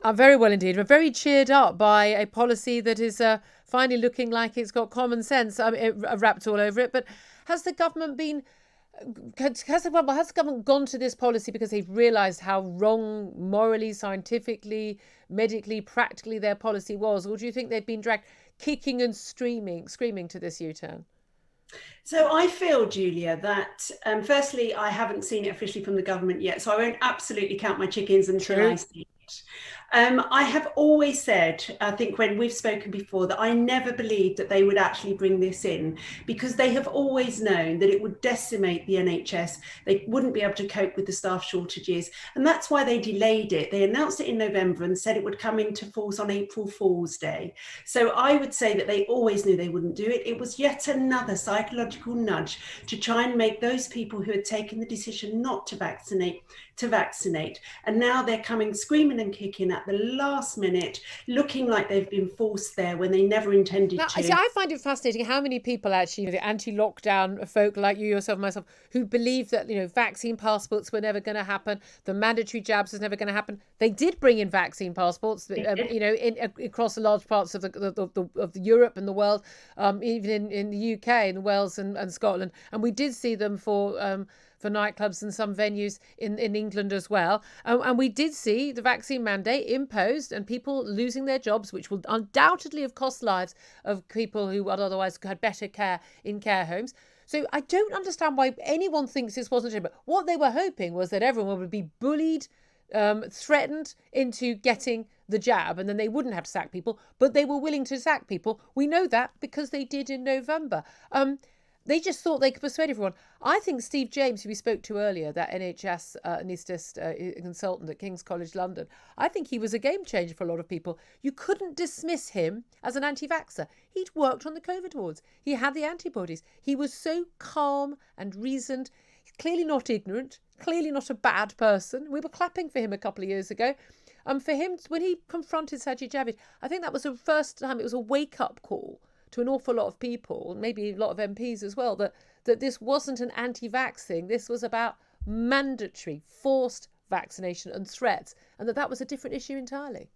I'm very well indeed. We're very cheered up by a policy that is finally looking like it's got common sense wrapped all over it. But has the government been has the government gone to this policy because they've realised how wrong morally, scientifically, medically, practically their policy was? Or do you think they've been dragged kicking and screaming to this U-turn? So I feel, Julia, that firstly, I haven't seen it officially from the government yet, so I won't absolutely count my chickens until I see it. I have always said, I think when we've spoken before, that I never believed that they would actually bring this in, because they have always known that it would decimate the NHS. They wouldn't be able to cope with the staff shortages. And that's why they delayed it. They announced it in November and said it would come into force on April Fool's Day. So I would say that they always knew they wouldn't do it. It was yet another psychological nudge to try and make those people who had taken the decision not to vaccinate. And now they're coming screaming and kicking at the last minute, looking like they've been forced there when they never intended to. See, I find it fascinating how many people actually, the anti-lockdown folk like you, yourself, myself, who believe that, vaccine passports were never going to happen, the mandatory jabs was never going to happen. They did bring in vaccine passports, across large parts of of Europe and the world, even in the UK, in Wales and Scotland, and we did see them for nightclubs and some venues in England as well. And we did see the vaccine mandate imposed and people losing their jobs, which will undoubtedly have cost lives of people who would otherwise had better care in care homes. So I don't understand why anyone thinks this wasn't true. But what they were hoping was that everyone would be bullied, threatened into getting the jab, and then they wouldn't have to sack people. But they were willing to sack people. We know that because they did in November. They just thought they could persuade everyone. I think Steve James, who we spoke to earlier, that NHS anaesthetist consultant at King's College London, I think he was a game changer for a lot of people. You couldn't dismiss him as an anti-vaxxer. He'd worked on the COVID wards. He had the antibodies. He was so calm and reasoned, clearly not ignorant, clearly not a bad person. We were clapping for him a couple of years ago. For him, when he confronted Sajid Javid, I think that was the first time it was a wake-up call to an awful lot of people, maybe a lot of MPs as well, that this wasn't an anti-vax thing. This was about mandatory, forced vaccination and threats, and that was a different issue entirely.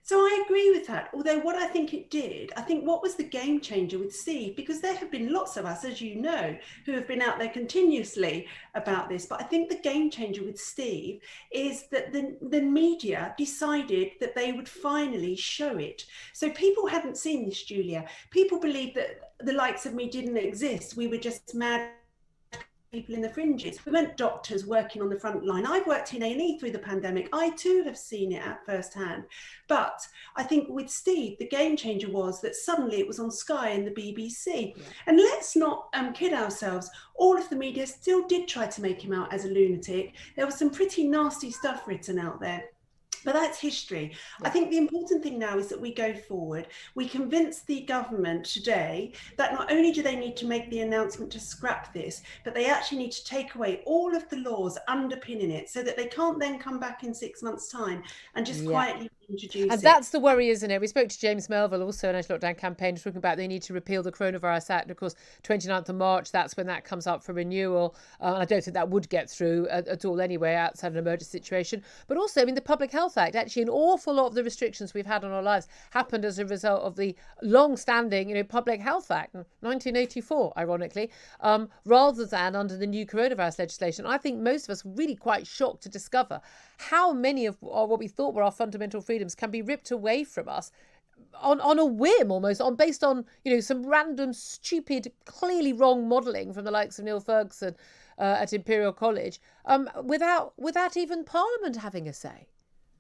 So I agree with that. Although what I think it did, I think what was the game changer with Steve, because there have been lots of us, as you know, who have been out there continuously about this. But I think the game changer with Steve is that the media decided that they would finally show it. So people hadn't seen this, Julia. People believed that the likes of me didn't exist. We were just mad people in the fringes. We weren't doctors working on the front line. I've worked in A&E through the pandemic. I too have seen it at first hand. But I think with Steve, the game changer was that suddenly it was on Sky and the BBC. Yeah. And let's not kid ourselves. All of the media still did try to make him out as a lunatic. There was some pretty nasty stuff written out there. But that's history. Yeah. I think the important thing now is that we go forward. We convince the government today that not only do they need to make the announcement to scrap this, but they actually need to take away all of the laws underpinning it so that they can't then come back in 6 months' time and just quietly introduce it. And that's the worry, isn't it? We spoke to James Melville, also an anti-lockdown campaign, talking about they need to repeal the Coronavirus Act. And of course, 29th of March, that's when that comes up for renewal. I don't think that would get through at all anyway, outside an emergency situation. But also, the Public Health Act, actually an awful lot of the restrictions we've had on our lives happened as a result of the long-standing, Public Health Act, 1984, ironically, rather than under the new coronavirus legislation. I think most of us were really quite shocked to discover how many of what we thought were our fundamental freedoms can be ripped away from us on a whim, almost based on some random, stupid, clearly wrong modelling from the likes of Neil Ferguson at Imperial College, without even Parliament having a say.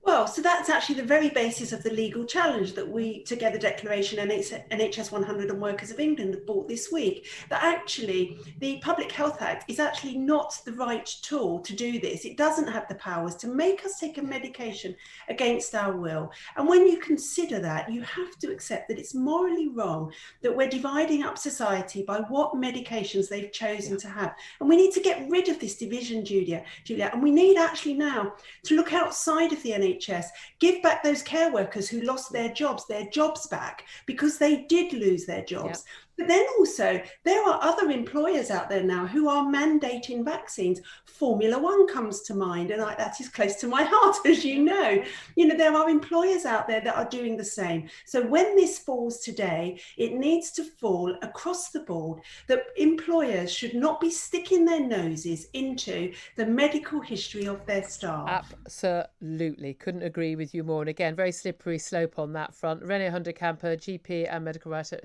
Well, so that's actually the very basis of the legal challenge that we, Together Declaration and NHS 100 and Workers of England have brought this week, that actually the Public Health Act is actually not the right tool to do this. It doesn't have the powers to make us take a medication against our will. And when you consider that, you have to accept that it's morally wrong that we're dividing up society by what medications they've chosen to have. And we need to get rid of this division, Julia. And we need actually now to look outside of the NHS, give back those care workers who lost their jobs back, because they did lose their jobs. But then also, there are other employers out there now who are mandating vaccines. Formula One comes to mind, and that is close to my heart, as you know. You know, there are employers out there that are doing the same. So when this falls today, it needs to fall across the board that employers should not be sticking their noses into the medical history of their staff. Absolutely. Couldn't agree with you more. And again, very slippery slope on that front. Renee Hoenderkamp, GP and medical writer.